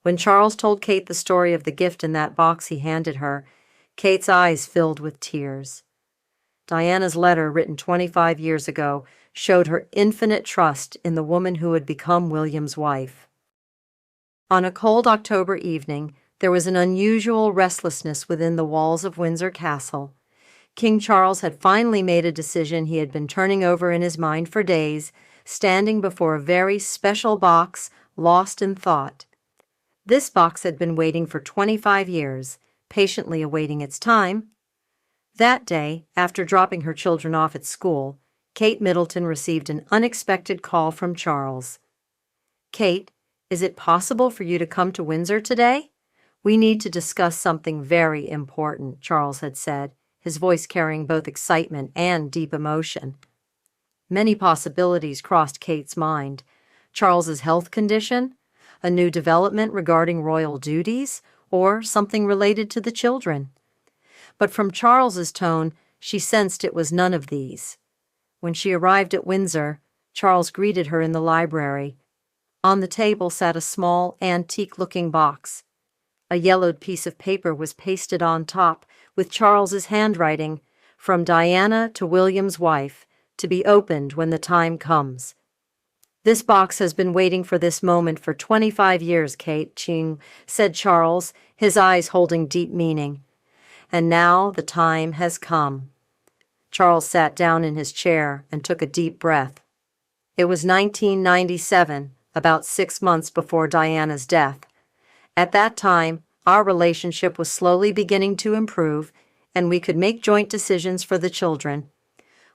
When Charles told Kate the story of the gift in that box he handed her, Kate's eyes filled with tears. Diana's letter, written 25 years ago, showed her infinite trust in the woman who would become William's wife. On a cold October evening, there was an unusual restlessness within the walls of Windsor Castle. King Charles had finally made a decision he had been turning over in his mind for days, standing before a very special box, lost in thought. This box had been waiting for 25 years, patiently awaiting its time. That day, after dropping her children off at school, Kate Middleton received an unexpected call from Charles. "Kate, is it possible for you to come to Windsor today? We need to discuss something very important," Charles had said, his voice carrying both excitement and deep emotion. Many possibilities crossed Kate's mind. Charles's health condition, a new development regarding royal duties, or something related to the children. But from Charles's tone, she sensed it was none of these. When she arrived at Windsor, Charles greeted her in the library. On the table sat a small, antique-looking box. A yellowed piece of paper was pasted on top, with Charles's handwriting, "From Diana to William's wife, to be opened when the time comes." "This box has been waiting for this moment for 25 years, Kate," said Charles, his eyes holding deep meaning. "And now the time has come." Charles sat down in his chair and took a deep breath. It was 1997, about 6 months before Diana's death. At that time, our relationship was slowly beginning to improve, and we could make joint decisions for the children.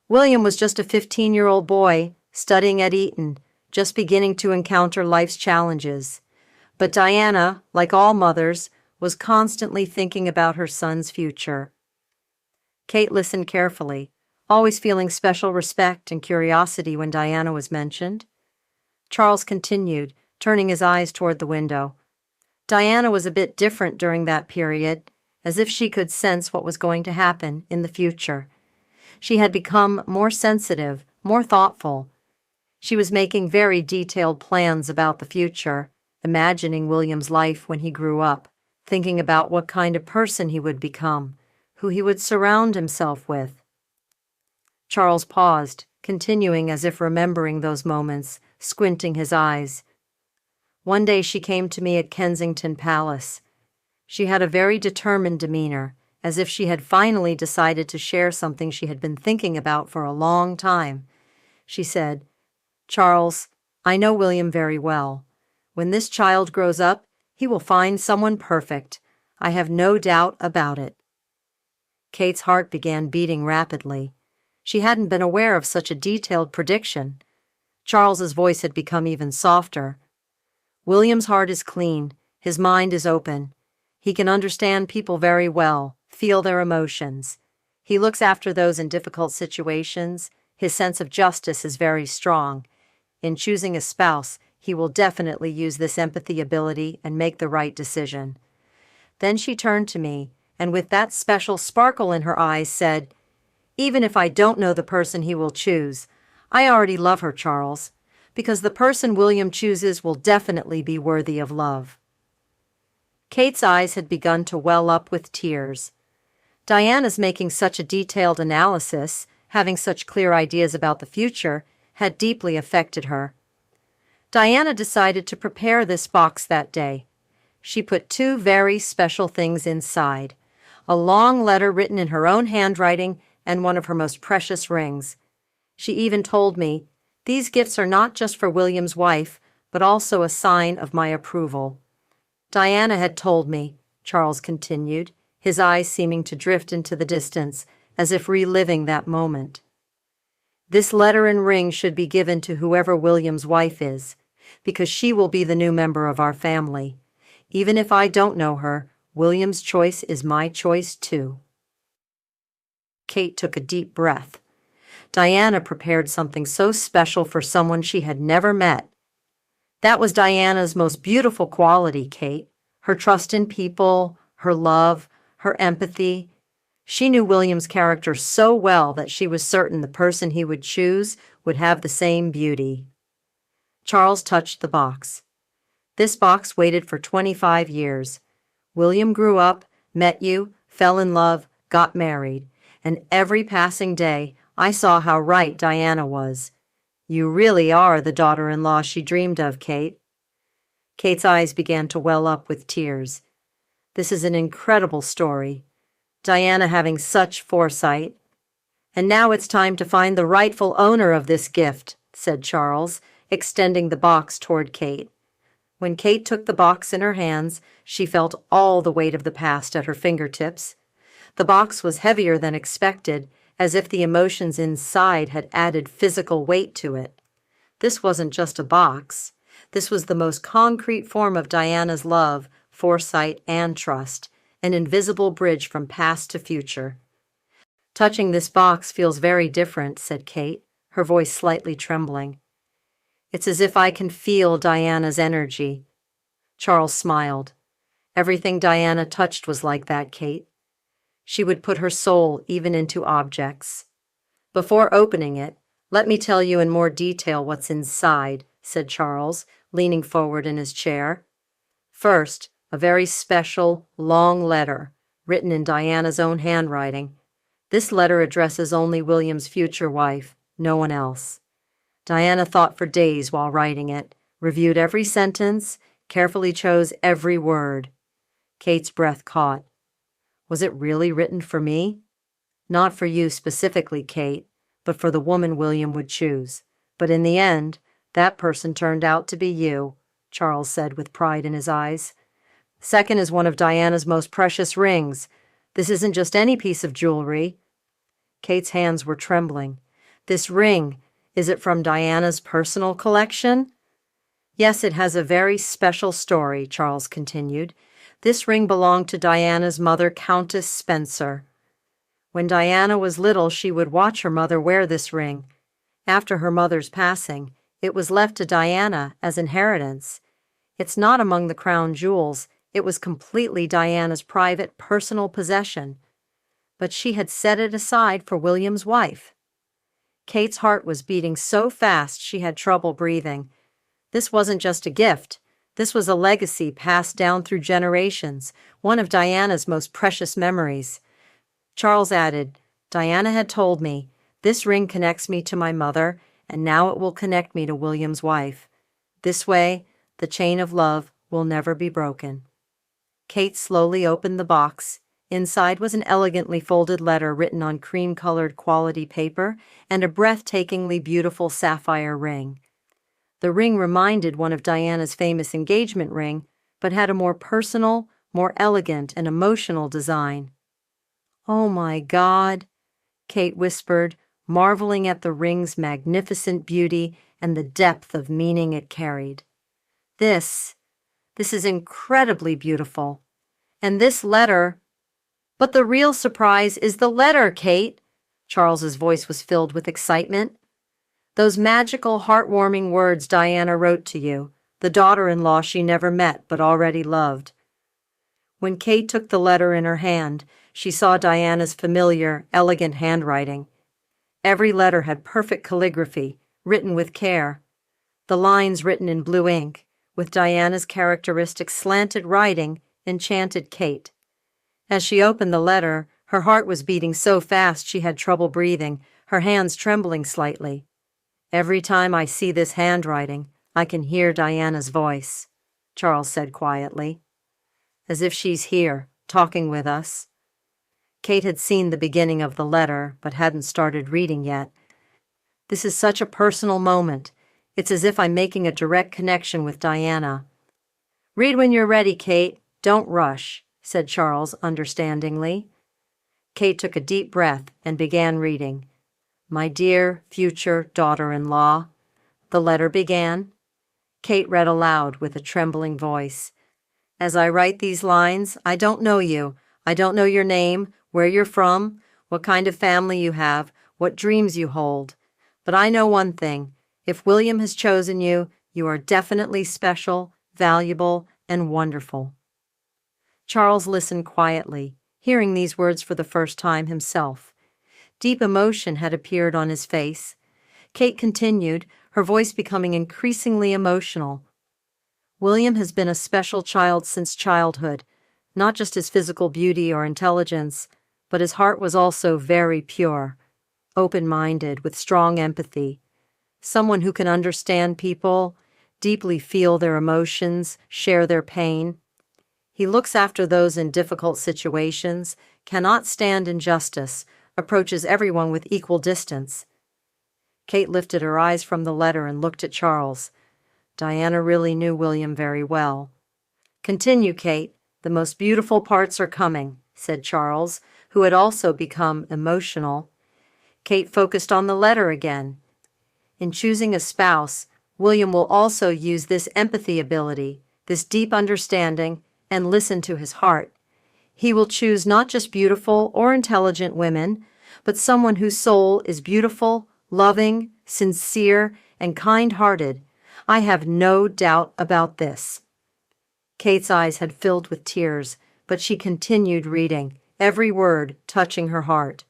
William was just a 15-year-old boy, studying at Eton, just beginning to encounter life's challenges. But Diana, like all mothers, was constantly thinking about her son's future. Kate listened carefully, always feeling special respect and curiosity when Diana was mentioned. Charles continued, turning his eyes toward the window. Diana was a bit different during that period, as if she could sense what was going to happen in the future. She had become more sensitive, more thoughtful. She was making very detailed plans about the future, imagining William's life when he grew up, thinking about what kind of person he would become, who he would surround himself with. Charles paused, continuing as if remembering those moments, squinting his eyes. One day she came to me at Kensington Palace. She had a very determined demeanor, as if she had finally decided to share something she had been thinking about for a long time. She said, "Charles, I know William very well. When this child grows up, he will find someone perfect. I have no doubt about it." Kate's heart began beating rapidly. She hadn't been aware of such a detailed prediction. Charles's voice had become even softer. "William's heart is clean. His mind is open. He can understand people very well, feel their emotions. He looks after those in difficult situations. His sense of justice is very strong. In choosing a spouse, he will definitely use this empathy ability and make the right decision." Then she turned to me, and with that special sparkle in her eyes said, "Even if I don't know the person he will choose, I already love her, Charles, because the person William chooses will definitely be worthy of love." Kate's eyes had begun to well up with tears. Diana's making such a detailed analysis, having such clear ideas about the future, had deeply affected her. Diana decided to prepare this box that day. She put 2 very special things inside: a long letter written in her own handwriting and one of her most precious rings. She even told me, "These gifts are not just for William's wife, but also a sign of my approval." Diana had told me, Charles continued, his eyes seeming to drift into the distance, as if reliving that moment. "This letter and ring should be given to whoever William's wife is, because she will be the new member of our family. Even if I don't know her, William's choice is my choice too." Kate took a deep breath. Diana prepared something so special for someone she had never met. That was Diana's most beautiful quality, Kate. Her trust in people, her love, her empathy. She knew William's character so well that she was certain the person he would choose would have the same beauty. Charles touched the box. This box waited for 25 years. William grew up, met you, fell in love, got married, and every passing day I saw how right Diana was. You really are the daughter-in-law she dreamed of, Kate. Kate's eyes began to well up with tears. This is an incredible story. Diana having such foresight. And now it's time to find the rightful owner of this gift, said Charles, extending the box toward Kate. When Kate took the box in her hands, she felt all the weight of the past at her fingertips. The box was heavier than expected, as if the emotions inside had added physical weight to it. This wasn't just a box. This was the most concrete form of Diana's love, foresight, and trust, an invisible bridge from past to future. Touching this box feels very different, said Kate, her voice slightly trembling. It's as if I can feel Diana's energy. Charles smiled. Everything Diana touched was like that, Kate. She would put her soul even into objects. Before opening it, let me tell you in more detail what's inside, said Charles, leaning forward in his chair. First, a very special, long letter, written in Diana's own handwriting. This letter addresses only William's future wife, no one else. Diana thought for days while writing it, reviewed every sentence, carefully chose every word. Kate's breath caught. Was it really written for me? Not for you specifically, Kate, but for the woman William would choose. But in the end, that person turned out to be you, Charles said with pride in his eyes. Second is one of Diana's most precious rings. This isn't just any piece of jewelry. Kate's hands were trembling. This ring, is it from Diana's personal collection? Yes, it has a very special story, Charles continued. This ring belonged to Diana's mother, Countess Spencer. When Diana was little, she would watch her mother wear this ring. After her mother's passing, it was left to Diana as inheritance. It's not among the crown jewels. It was completely Diana's private, personal possession. But she had set it aside for William's wife. Kate's heart was beating so fast she had trouble breathing. This wasn't just a gift. This was a legacy passed down through generations, one of Diana's most precious memories. Charles added, Diana had told me, this ring connects me to my mother, and now it will connect me to William's wife. This way, the chain of love will never be broken. Kate slowly opened the box. Inside was an elegantly folded letter written on cream-colored quality paper and a breathtakingly beautiful sapphire ring. The ring reminded one of Diana's famous engagement ring, but had a more personal, more elegant, and emotional design. "Oh, my God," Kate whispered, marveling at the ring's magnificent beauty and the depth of meaning it carried. This is incredibly beautiful. And this letter... But the real surprise is the letter, Kate. Charles's voice was filled with excitement. Those magical, heartwarming words Diana wrote to you, the daughter-in-law she never met but already loved. When Kate took the letter in her hand, she saw Diana's familiar, elegant handwriting. Every letter had perfect calligraphy, written with care. The lines written in blue ink, with Diana's characteristic slanted writing, enchanted Kate. As she opened the letter, her heart was beating so fast she had trouble breathing, her hands trembling slightly. "Every time I see this handwriting, I can hear Diana's voice," Charles said quietly. "As if she's here, talking with us." Kate had seen the beginning of the letter, but hadn't started reading yet. "This is such a personal moment. It's as if I'm making a direct connection with Diana." "Read when you're ready, Kate. Don't rush," said Charles understandingly. Kate took a deep breath and began reading. "My dear future daughter-in-law," the letter began. Kate read aloud with a trembling voice. "As I write these lines, I don't know you. I don't know your name, where you're from, what kind of family you have, what dreams you hold. But I know one thing. If William has chosen you, you are definitely special, valuable, and wonderful." Charles listened quietly, hearing these words for the first time himself. Deep emotion had appeared on his face. Kate continued, her voice becoming increasingly emotional. William has been a special child since childhood, not just his physical beauty or intelligence, but his heart was also very pure, open-minded, with strong empathy. Someone who can understand people, deeply feel their emotions, share their pain. He looks after those in difficult situations, cannot stand injustice, approaches everyone with equal distance. Kate lifted her eyes from the letter and looked at Charles. Diana really knew William very well. "Continue, Kate. The most beautiful parts are coming," said Charles, who had also become emotional. Kate focused on the letter again. In choosing a spouse, William will also use this empathy ability, this deep understanding, and listen to his heart. He will choose not just beautiful or intelligent women, but someone whose soul is beautiful, loving, sincere, and kind-hearted. I have no doubt about this. Kate's eyes had filled with tears, but she continued reading, every word touching her heart.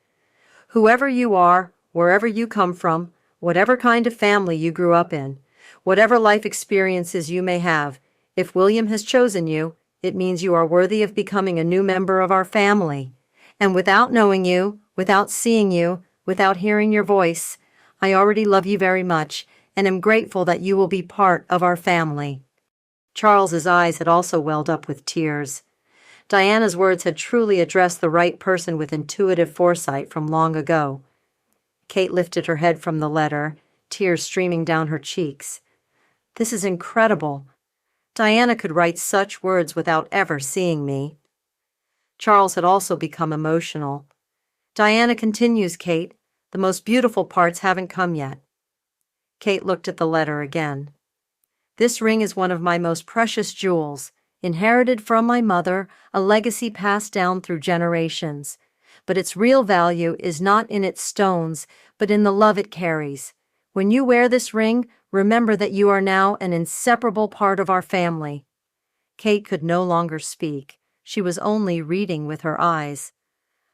"Whoever you are, wherever you come from, whatever kind of family you grew up in, whatever life experiences you may have, if William has chosen you, it means you are worthy of becoming a new member of our family. And without knowing you, without seeing you, without hearing your voice, I already love you very much and am grateful that you will be part of our family." Charles's eyes had also welled up with tears. Diana's words had truly addressed the right person with intuitive foresight from long ago. Kate lifted her head from the letter, tears streaming down her cheeks. "This is incredible. Diana could write such words without ever seeing me." Charles had also become emotional. "Diana continues, Kate. The most beautiful parts haven't come yet." Kate looked at the letter again. "This ring is one of my most precious jewels, inherited from my mother, a legacy passed down through generations. But its real value is not in its stones, but in the love it carries. When you wear this ring, remember that you are now an inseparable part of our family." Kate could no longer speak. She was only reading with her eyes.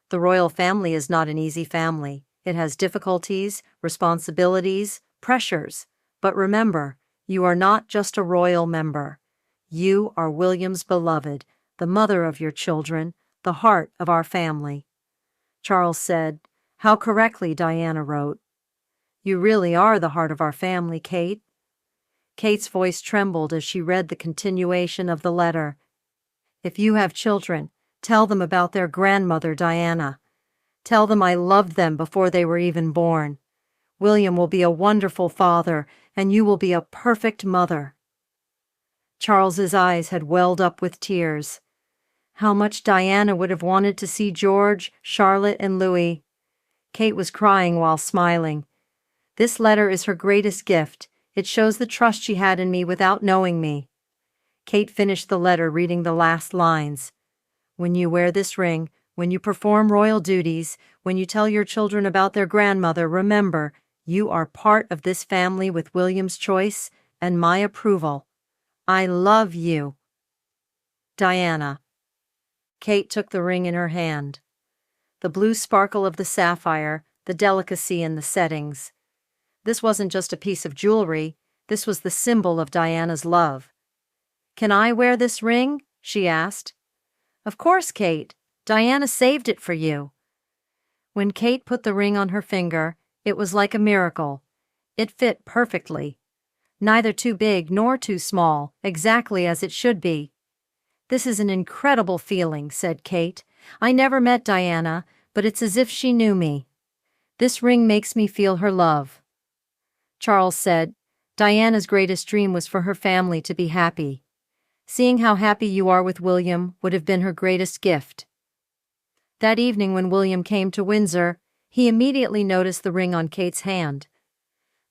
The royal family is not an easy family. It has difficulties, responsibilities, pressures. But remember, you are not just a royal member. You are William's beloved, the mother of your children, the heart of our family. Charles said, "How correctly Diana wrote." "You really are the heart of our family, Kate." Kate's voice trembled as she read the continuation of the letter. "If you have children, tell them about their grandmother, Diana. Tell them I loved them before they were even born. William will be a wonderful father, and you will be a perfect mother." Charles's eyes had welled up with tears. How much Diana would have wanted to see George, Charlotte, and Louis. Kate was crying while smiling. "This letter is her greatest gift. It shows the trust she had in me without knowing me." Kate finished the letter reading the last lines. "When you wear this ring, when you perform royal duties, when you tell your children about their grandmother, remember, you are part of this family with William's choice and my approval. I love you. Diana." Kate took the ring in her hand. The blue sparkle of the sapphire, the delicacy in the settings. This wasn't just a piece of jewelry, this was the symbol of Diana's love. "Can I wear this ring?" she asked. "Of course, Kate. Diana saved it for you." When Kate put the ring on her finger, it was like a miracle. It fit perfectly. Neither too big nor too small, exactly as it should be. "This is an incredible feeling," said Kate. "I never met Diana, but it's as if she knew me. This ring makes me feel her love." Charles said, "Diana's greatest dream was for her family to be happy. Seeing how happy you are with William would have been her greatest gift." That evening when William came to Windsor, he immediately noticed the ring on Kate's hand.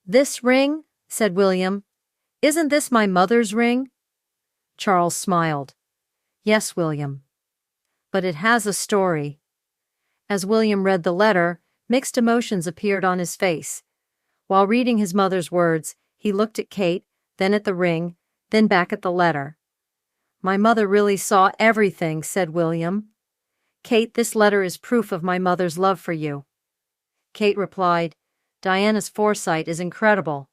"This ring?" said William. "Isn't this my mother's ring?" Charles smiled. "Yes, William. But it has a story." As William read the letter, mixed emotions appeared on his face. While reading his mother's words, he looked at Kate, then at the ring, then back at the letter. "My mother really saw everything," said William. "Kate, this letter is proof of my mother's love for you." Kate replied, "Diana's foresight is incredible.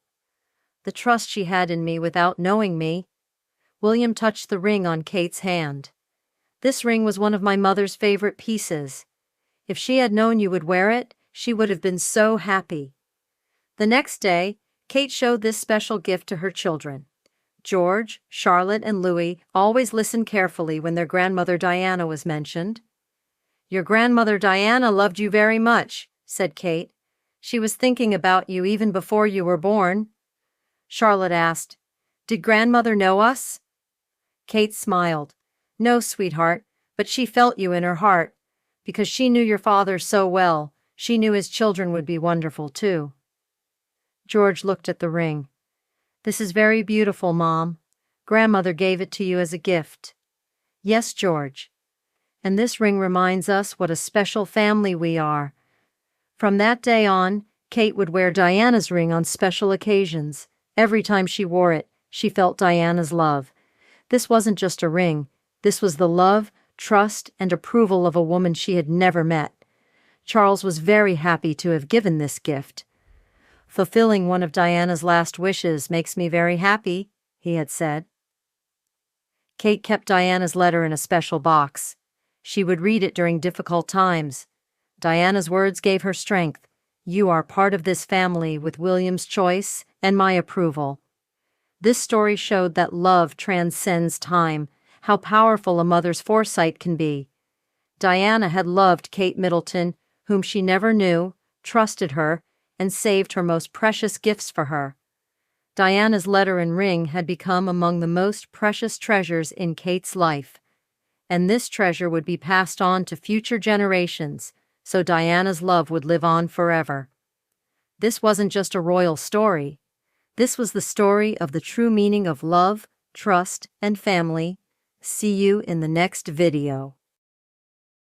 The trust she had in me without knowing me. William touched the ring on Kate's hand. "This ring was one of my mother's favorite pieces. If she had known you would wear it, she would have been so happy." The next day, Kate showed this special gift to her children. George, Charlotte, and Louis always listened carefully when their grandmother Diana was mentioned. "Your grandmother Diana loved you very much," said Kate. "She was thinking about you even before you were born." Charlotte asked, "Did grandmother know us?" Kate smiled. "No, sweetheart, but she felt you in her heart. Because she knew your father so well, she knew his children would be wonderful too." George looked at the ring. "This is very beautiful, Mom. Grandmother gave it to you as a gift." "Yes, George. And this ring reminds us what a special family we are." From that day on, Kate would wear Diana's ring on special occasions. Every time she wore it, she felt Diana's love. This wasn't just a ring. This was the love, trust, and approval of a woman she had never met. Charles was very happy to have given this gift. "Fulfilling one of Diana's last wishes makes me very happy," he had said. Kate kept Diana's letter in a special box. She would read it during difficult times. Diana's words gave her strength. "You are part of this family with William's choice and my approval." This story showed that love transcends time, how powerful a mother's foresight can be. Diana had loved Kate Middleton, whom she never knew, trusted her, and saved her most precious gifts for her. Diana's letter and ring had become among the most precious treasures in Kate's life, and this treasure would be passed on to future generations, so Diana's love would live on forever. This wasn't just a royal story. This was the story of the true meaning of love, trust, and family. See you in the next video.